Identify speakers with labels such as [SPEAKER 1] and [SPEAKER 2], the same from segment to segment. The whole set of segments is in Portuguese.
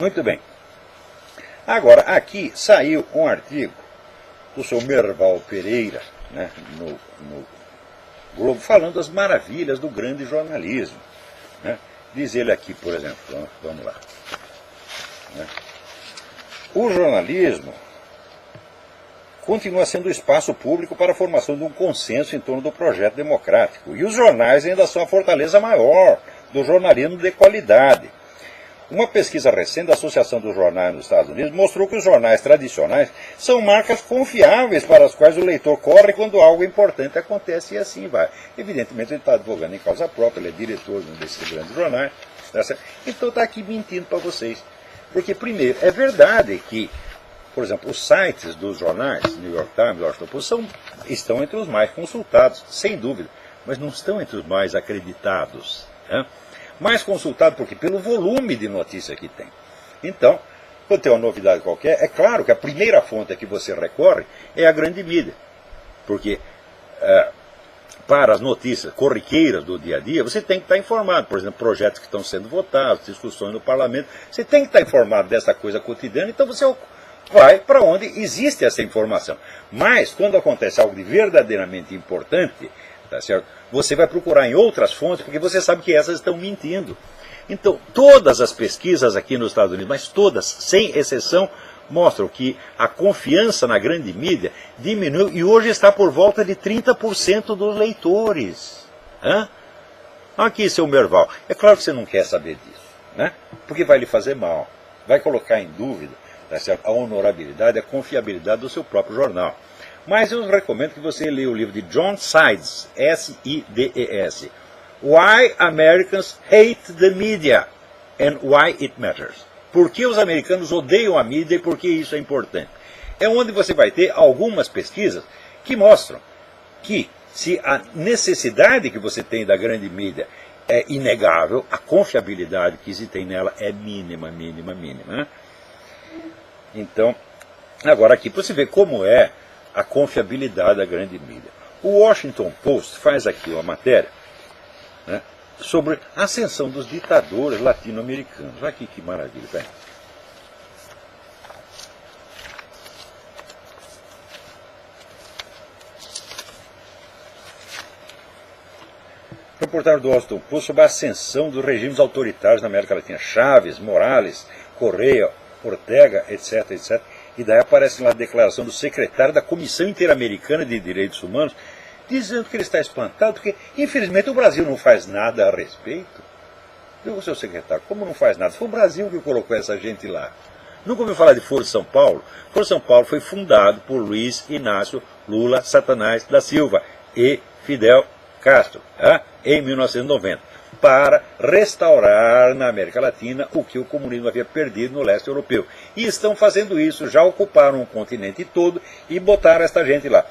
[SPEAKER 1] Muito bem. Agora, aqui saiu um artigo do Sr. Merval Pereira, né, no Globo, falando das maravilhas do grande jornalismo. Né? Diz ele aqui, por exemplo, vamos lá. Né? O jornalismo continua sendo o espaço público para a formação de um consenso em torno do projeto democrático. E os jornais ainda são a fortaleza maior do jornalismo de qualidade. Uma pesquisa recente da Associação dos Jornais nos Estados Unidos mostrou que os jornais tradicionais são marcas confiáveis para as quais o leitor corre quando algo importante acontece, e assim vai. Evidentemente ele está advogando em causa própria, ele é diretor de um desses grandes jornais, tá certo? Então está aqui mentindo para vocês. Porque, primeiro, é verdade que, por exemplo, os sites dos jornais, New York Times, Washington Post, estão entre os mais consultados, sem dúvida, mas não estão entre os mais acreditados. Né? Mais consultado porque pelo volume de notícia que tem. Então, quando tem uma novidade qualquer, é claro que a primeira fonte a que você recorre é a grande mídia. Porque para as notícias corriqueiras do dia a dia, você tem que estar informado. Por exemplo, projetos que estão sendo votados, discussões no parlamento, você tem que estar informado dessa coisa cotidiana, então você vai para onde existe essa informação. Mas, quando acontece algo de verdadeiramente importante, tá certo? Você vai procurar em outras fontes, porque você sabe que essas estão mentindo. Então, todas as pesquisas aqui nos Estados Unidos, mas todas, sem exceção, mostram que a confiança na grande mídia diminuiu e hoje está por volta de 30% dos leitores. Hã? Aqui, seu Merval, é claro que você não quer saber disso, né? Porque vai lhe fazer mal, vai colocar em dúvida, tá certo? A honorabilidade, a confiabilidade do seu próprio jornal. Mas eu recomendo que você leia o livro de John Sides, S-I-D-E-S, Why Americans Hate the Media and Why It Matters. Por que os americanos odeiam a mídia e por que isso é importante. É onde você vai ter algumas pesquisas que mostram que se a necessidade que você tem da grande mídia é inegável, a confiabilidade que se tem nela é mínima, mínima, mínima. Né? Então, agora aqui, para você ver como é a confiabilidade da grande mídia. O Washington Post faz aqui uma matéria, né, sobre a ascensão dos ditadores latino-americanos. Olha aqui que maravilha. Vai. Reportagem do Washington Post sobre a ascensão dos regimes autoritários na América Latina. Chávez, Morales, Correa, Ortega, etc, etc. E daí aparece lá a declaração do secretário da Comissão Interamericana de Direitos Humanos, dizendo que ele está espantado, porque, infelizmente, o Brasil não faz nada a respeito. Eu, seu secretário, como não faz nada? Foi o Brasil que colocou essa gente lá. Nunca ouviu falar de Foro de São Paulo? Foro de São Paulo foi fundado por Luiz Inácio Lula Satanás da Silva e Fidel Castro, em 1990. Para restaurar na América Latina o que o comunismo havia perdido no leste europeu. E estão fazendo isso, já ocuparam o continente todo e botaram esta gente lá.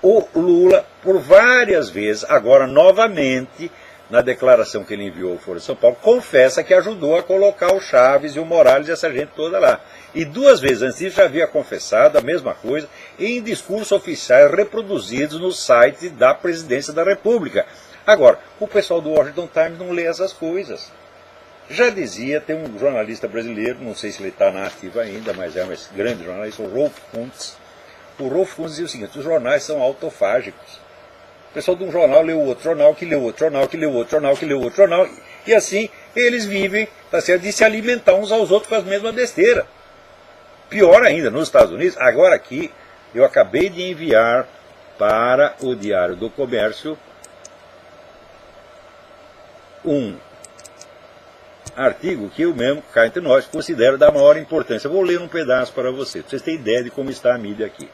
[SPEAKER 1] O Lula, por várias vezes, agora novamente, na declaração que ele enviou ao Foro de São Paulo, confessa que ajudou a colocar o Chávez e o Morales e essa gente toda lá. E 2 vezes antes disso já havia confessado a mesma coisa em discursos oficiais reproduzidos no site da Presidência da República. Agora, o pessoal do Washington Times não lê essas coisas. Já dizia, tem um jornalista brasileiro, não sei se ele está na ativa ainda, mas é um grande jornalista, o Rolf Kuntz. O Rolf Kuntz dizia o seguinte: os jornais são autofágicos. O pessoal de um jornal lê o outro jornal, que lê o outro jornal, que lê o outro jornal, que lê o outro jornal, e assim eles vivem, tá certo, de se alimentar uns aos outros com as mesmas besteiras. Pior ainda, nos Estados Unidos, agora aqui, eu acabei de enviar para o Diário do Comércio um artigo que eu mesmo, cá entre nós, considero da maior importância. Eu vou ler um pedaço para vocês terem ideia de como está a mídia aqui.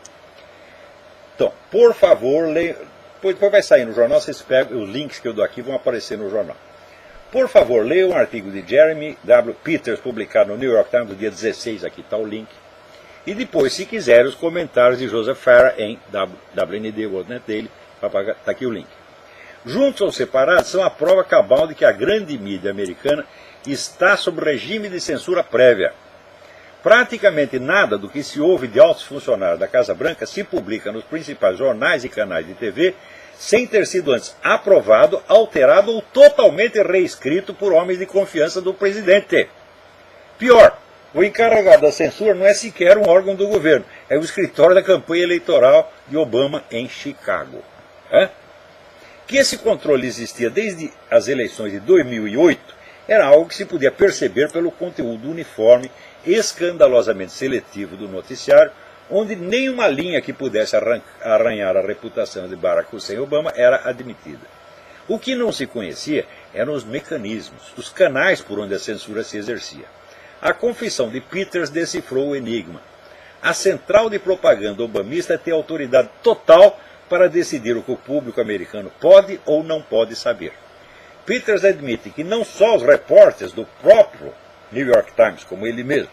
[SPEAKER 1] Então, por favor, leia. Depois vai sair no jornal, vocês pegam, os links que eu dou aqui vão aparecer no jornal. Por favor, leia um artigo de Jeremy W. Peters, publicado no New York Times, no dia 16, aqui está o link. E depois, se quiser, os comentários de Joseph Farah em WND, o World Net dele, está aqui o link. Juntos ou separados, são a prova cabal de que a grande mídia americana está sob regime de censura prévia. Praticamente nada do que se ouve de altos funcionários da Casa Branca se publica nos principais jornais e canais de TV sem ter sido antes aprovado, alterado ou totalmente reescrito por homens de confiança do presidente. Pior, o encarregado da censura não é sequer um órgão do governo, é o escritório da campanha eleitoral de Obama em Chicago. Que esse controle existia desde as eleições de 2008 era algo que se podia perceber pelo conteúdo uniforme, escandalosamente seletivo do noticiário, onde nenhuma linha que pudesse arranhar a reputação de Barack Hussein Obama era admitida. O que não se conhecia eram os mecanismos, os canais por onde a censura se exercia. A confissão de Peters decifrou o enigma. A central de propaganda obamista tem autoridade total para decidir o que o público americano pode ou não pode saber. Peters admite que não só os repórteres do próprio New York Times, como ele mesmo,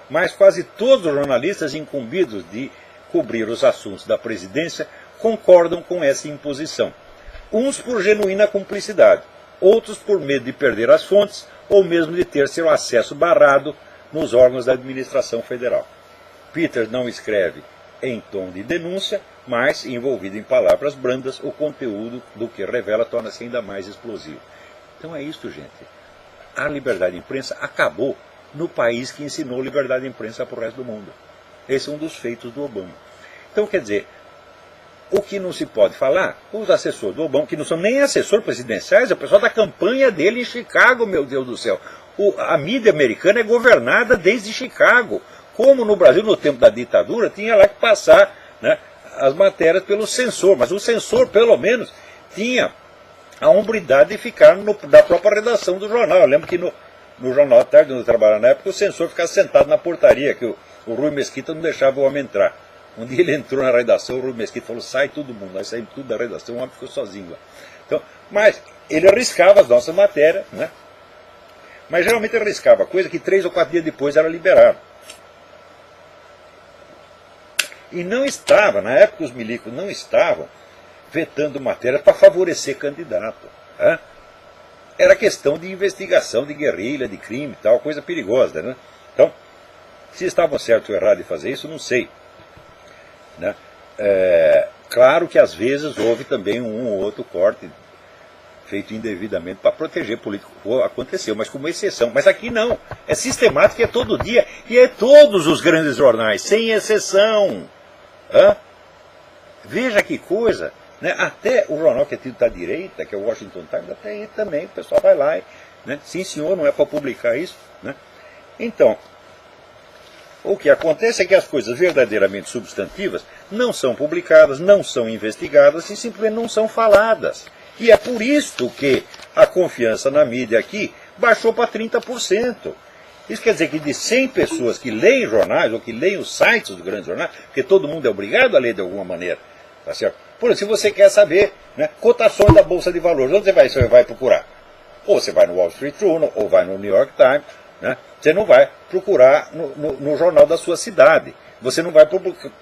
[SPEAKER 1] mas quase todos os jornalistas incumbidos de cobrir os assuntos da presidência concordam com essa imposição. Uns por genuína cumplicidade, outros por medo de perder as fontes ou mesmo de ter seu acesso barrado nos órgãos da administração federal. Peters não escreve em tom de denúncia, mas, envolvido em palavras brandas, o conteúdo do que revela torna-se ainda mais explosivo. Então é isso, gente. A liberdade de imprensa acabou no país que ensinou liberdade de imprensa para o resto do mundo. Esse é um dos feitos do Obama. Então, quer dizer, o que não se pode falar, os assessores do Obama, que não são nem assessores presidenciais, é o pessoal da campanha dele em Chicago, meu Deus do céu. A mídia americana é governada desde Chicago. Como no Brasil, no tempo da ditadura, tinha lá que passar, né, as matérias pelo censor, mas o censor, pelo menos, tinha a hombridade de ficar da própria redação do jornal. Eu lembro que no Jornal à Tarde, onde eu trabalhava na época, o censor ficava sentado na portaria, que o Rui Mesquita não deixava o homem entrar. Um dia ele entrou na redação, o Rui Mesquita falou, sai todo mundo, nós saímos tudo da redação, o homem ficou sozinho lá. Então, mas ele arriscava as nossas matérias, né? Mas geralmente ele arriscava coisa que 3 ou 4 dias depois era liberado. E não estava, na época os milicos não estavam vetando matérias para favorecer candidato. Era questão de investigação, de guerrilha, de crime e tal, coisa perigosa, né? Então, se estavam certo ou errado de fazer isso, não sei. Né? Claro que às vezes houve também um ou outro corte feito indevidamente para proteger político. Aconteceu, mas como exceção. Mas aqui não. É sistemático, é todo dia. E é todos os grandes jornais, sem exceção. Veja que coisa. Né? Até o jornal que é tido da direita, que é o Washington Times, até aí também o pessoal vai lá e, né? Sim senhor, não é para publicar isso. Né? Então, o que acontece é que as coisas verdadeiramente substantivas não são publicadas, não são investigadas e simplesmente não são faladas. E é por isso que a confiança na mídia aqui baixou para 30%. Isso quer dizer que de 100 pessoas que leem jornais ou que leem os sites dos grandes jornais, porque todo mundo é obrigado a ler de alguma maneira, tá certo? Por exemplo, se você quer saber, né, cotações da Bolsa de Valores, onde você vai procurar? Ou você vai no Wall Street Journal, ou vai no New York Times, né? Você não vai procurar no jornal da sua cidade. Você não vai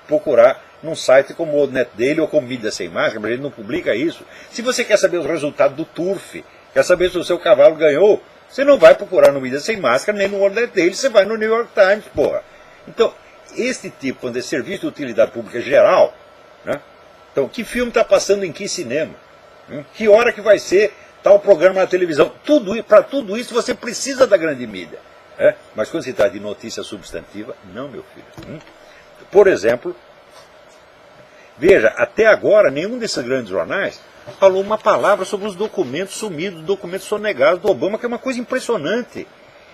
[SPEAKER 1] procurar num site como o NetDaily ou como Mídia Sem Máscara, mas ele não publica isso. Se você quer saber os resultados do Turf, quer saber se o seu cavalo ganhou, você não vai procurar no Mídia Sem Máscara, nem no NetDaily, você vai no New York Times, porra. Então, este tipo, quando é serviço de utilidade pública geral, né? Então, que filme está passando em que cinema? Que hora que vai ser tal programa na televisão? Para tudo isso você precisa da grande mídia. Mas quando se trata de notícia substantiva, não, meu filho. Por exemplo, veja, até agora nenhum desses grandes jornais falou uma palavra sobre os documentos sumidos, documentos sonegados do Obama, que é uma coisa impressionante.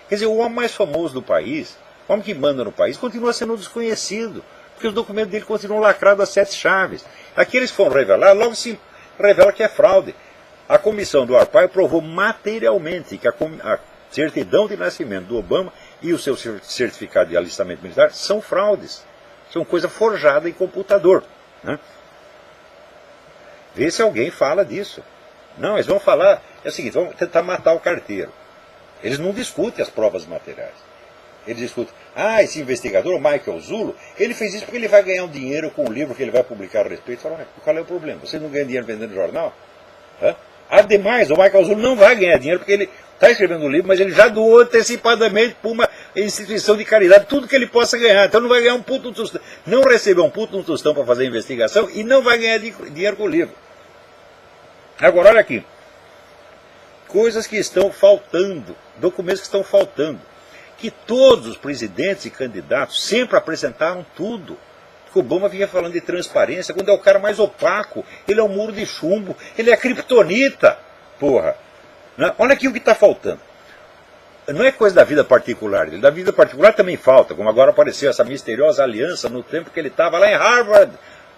[SPEAKER 1] Quer dizer, o homem mais famoso do país, o homem que manda no país, continua sendo desconhecido, porque os documentos dele continuam lacrados a 7 chaves. Aqueles que foram revelados, logo se revela que é fraude. A comissão do Arpaio provou materialmente que a certidão de nascimento do Obama e o seu certificado de alistamento militar são fraudes. São coisa forjada em computador. Né? Vê se alguém fala disso. Não, eles vão falar, é o seguinte, vão tentar matar o carteiro. Eles não discutem as provas materiais. Eles discutem, esse investigador, o Michael Zullo, ele fez isso porque ele vai ganhar um dinheiro com o livro que ele vai publicar a respeito. Fala, qual é o problema? Você não ganha dinheiro vendendo jornal? Ademais, o Michael Zullo não vai ganhar dinheiro porque ele está escrevendo um livro, mas ele já doou antecipadamente para uma instituição de caridade tudo que ele possa ganhar. Então não vai ganhar um puto tostão. Não recebeu um puto tostão para fazer a investigação e não vai ganhar dinheiro com o livro. Agora, olha aqui. Coisas que estão faltando, documentos que estão faltando. que todos os presidentes e candidatos sempre apresentaram tudo. O Obama vinha falando de transparência, quando é o cara mais opaco, ele é um muro de chumbo, ele é a kriptonita, porra. Olha aqui o que está faltando. Não é coisa da vida particular dele, da vida particular também falta, como agora apareceu essa misteriosa aliança no tempo que ele estava lá em Harvard,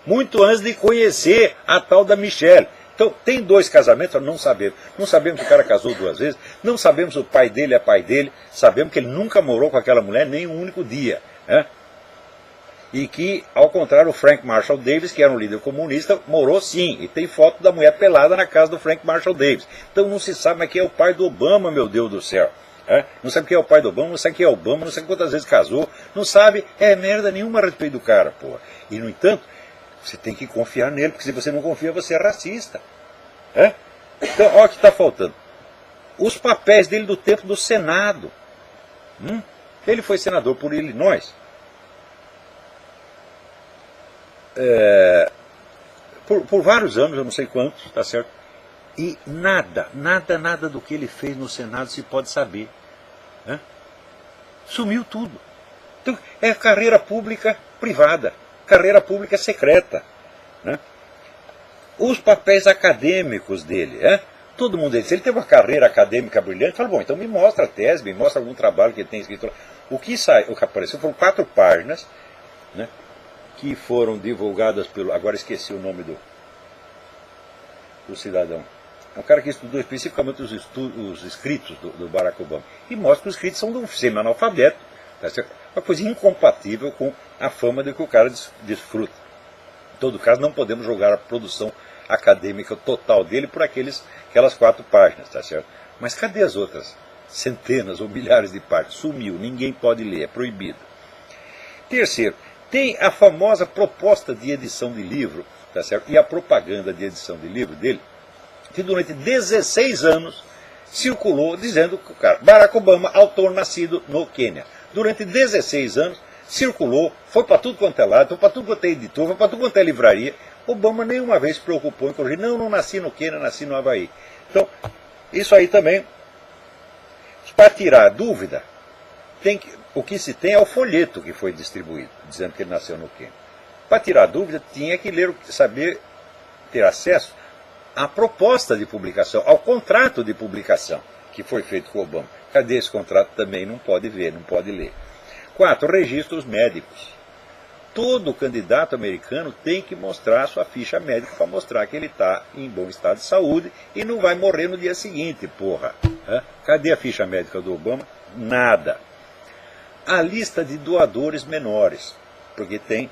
[SPEAKER 1] muito antes de conhecer a tal da Michelle. Então, tem 2 casamentos, não sabemos. Não sabemos se o cara casou 2 vezes, não sabemos se o pai dele é pai dele, sabemos que ele nunca morou com aquela mulher nem um único dia. E que, ao contrário, o Frank Marshall Davis, que era um líder comunista, morou sim. E tem foto da mulher pelada na casa do Frank Marshall Davis. Então não se sabe mais quem é o pai do Obama, meu Deus do céu. Não sabe quem é o pai do Obama, não sabe quem é o Obama, não sabe quantas vezes casou, não sabe merda nenhuma a respeito do cara, porra. E, no entanto, você tem que confiar nele, porque se você não confia, você é racista. Então, olha o que está faltando. Os papéis dele do tempo do Senado. Ele foi senador por Illinois. Por vários anos, eu não sei quantos, tá certo? E nada do que ele fez no Senado se pode saber. Sumiu tudo. Então, é carreira pública privada, carreira pública secreta. Os papéis acadêmicos dele, todo mundo diz, se ele teve uma carreira acadêmica brilhante, fala, bom, então me mostra a tese, me mostra algum trabalho que ele tem escrito lá. O que apareceu foram 4 páginas, que foram divulgadas pelo... Agora esqueci o nome do cidadão. É um cara que estudou especificamente os escritos do Barack Obama. E mostra que os escritos são de um semi-analfabeto. Tá certo? Uma coisa incompatível com a fama de que o cara desfruta. Em todo caso, não podemos jogar a produção acadêmica total dele por aquelas 4 páginas. Tá certo? Mas cadê as outras centenas ou milhares de páginas? Sumiu, ninguém pode ler, é proibido. Terceiro, tem a famosa proposta de edição de livro, tá certo? E a propaganda de edição de livro dele, que durante 16 anos circulou dizendo que o cara, Barack Obama, autor nascido no Quênia. Durante 16 anos circulou, foi para tudo quanto é lado, foi para tudo quanto é editor, foi para tudo quanto é livraria. Obama nenhuma vez se preocupou em corrigir. Não nasci no Quênia, nasci no Havaí. Então, isso aí também, para tirar a dúvida, o que se tem é o folheto que foi distribuído, dizendo que ele nasceu no Quênia. Para tirar a dúvida, tinha que ler, saber, ter acesso à proposta de publicação, ao contrato de publicação que foi feito com o Obama. Cadê esse contrato? Também não pode ver, não pode ler. 4, registros médicos. Todo candidato americano tem que mostrar a sua ficha médica para mostrar que ele está em bom estado de saúde e não vai morrer no dia seguinte, porra. Cadê a ficha médica do Obama? Nada. A lista de doadores menores, porque tem,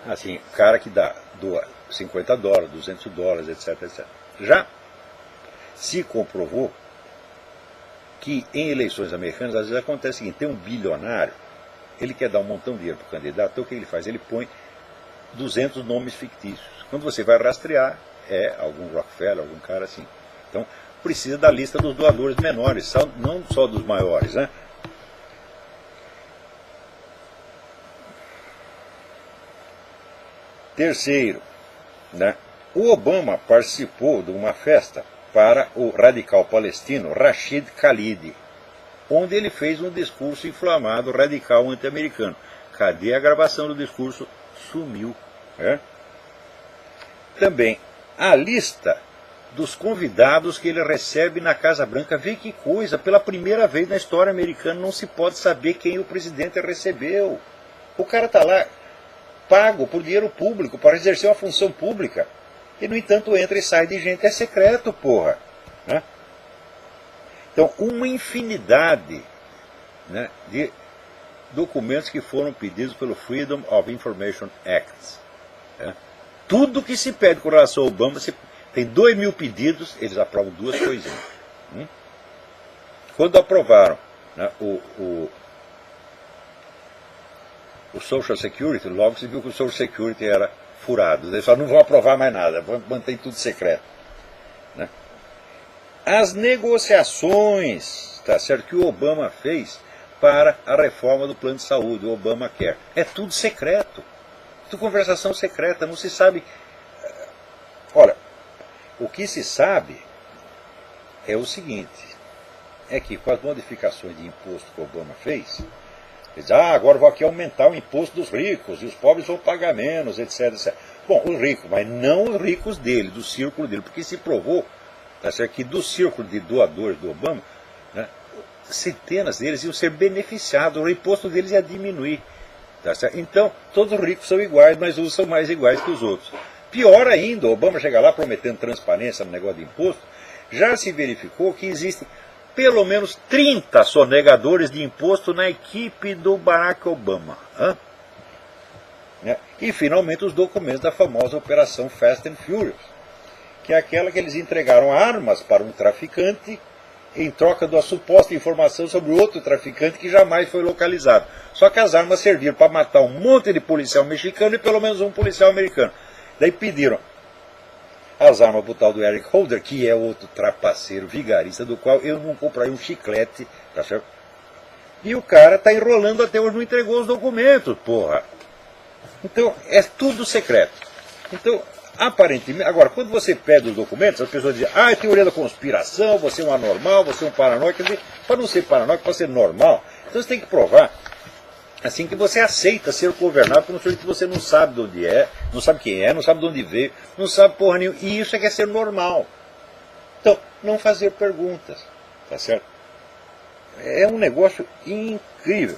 [SPEAKER 1] assim, cara que doa $50, $200, etc. Já se comprovou que em eleições americanas, às vezes acontece o seguinte, tem um bilionário, ele quer dar um montão de dinheiro para o candidato, então o que ele faz? Ele põe 200 nomes fictícios. Quando você vai rastrear, é algum Rockefeller, algum cara assim. Então, precisa da lista dos doadores menores, não só dos maiores, Terceiro, o Obama participou de uma festa para o radical palestino Rashid Khalid, onde ele fez um discurso inflamado, radical, anti-americano. Cadê a gravação do discurso? Sumiu. Também, a lista dos convidados que ele recebe na Casa Branca. Vê que coisa, pela primeira vez na história americana não se pode saber quem o presidente recebeu. O cara está lá, pago por dinheiro público, para exercer uma função pública. E, no entanto, entra e sai de gente. É secreto, porra. Então, uma infinidade de documentos que foram pedidos pelo Freedom of Information Act. Tudo que se pede com relação ao Obama, tem 2.000 pedidos, eles aprovam 2 coisinhas. Quando aprovaram o Social Security, logo se viu que o Social Security era furado. Eles falaram, não vão aprovar mais nada, vão manter tudo secreto. As negociações, tá certo, que o Obama fez para a reforma do plano de saúde, o Obamacare, é tudo secreto. Tudo conversação secreta, não se sabe. Olha, o que se sabe é o seguinte, é que com as modificações de imposto que o Obama fez, ele diz, agora vou aqui aumentar o imposto dos ricos, e os pobres vão pagar menos, etc, etc. Bom, os ricos, mas não os ricos dele, do círculo dele, porque se provou, tá certo, que do círculo de doadores do Obama, né, centenas deles iam ser beneficiados, o imposto deles ia diminuir. Tá certo? Então, todos os ricos são iguais, mas uns são mais iguais que os outros. Pior ainda, o Obama chega lá prometendo transparência no negócio de imposto, já se verificou que existem pelo menos 30 sonegadores de imposto na equipe do Barack Obama. E, finalmente, os documentos da famosa Operação Fast and Furious, que é aquela que eles entregaram armas para um traficante em troca da suposta informação sobre outro traficante que jamais foi localizado. Só que as armas serviram para matar um monte de policial mexicano e pelo menos um policial americano. Daí pediram as armas para o tal do Eric Holder, que é outro trapaceiro vigarista, do qual eu não compraria um chiclete, tá certo? E o cara está enrolando até hoje, não entregou os documentos, porra. Então, é tudo secreto. Então, aparentemente, agora, quando você pede os documentos, as pessoas dizem, é teoria da conspiração, você é um anormal, você é um paranoico. Quer dizer, para não ser paranoico, para ser normal, então você tem que provar, assim, que você aceita ser governado por um sujeito que você não sabe de onde é, não sabe quem é, não sabe de onde veio, não sabe porra nenhuma, e isso é que é ser normal. Então, não fazer perguntas, tá certo? É um negócio incrível.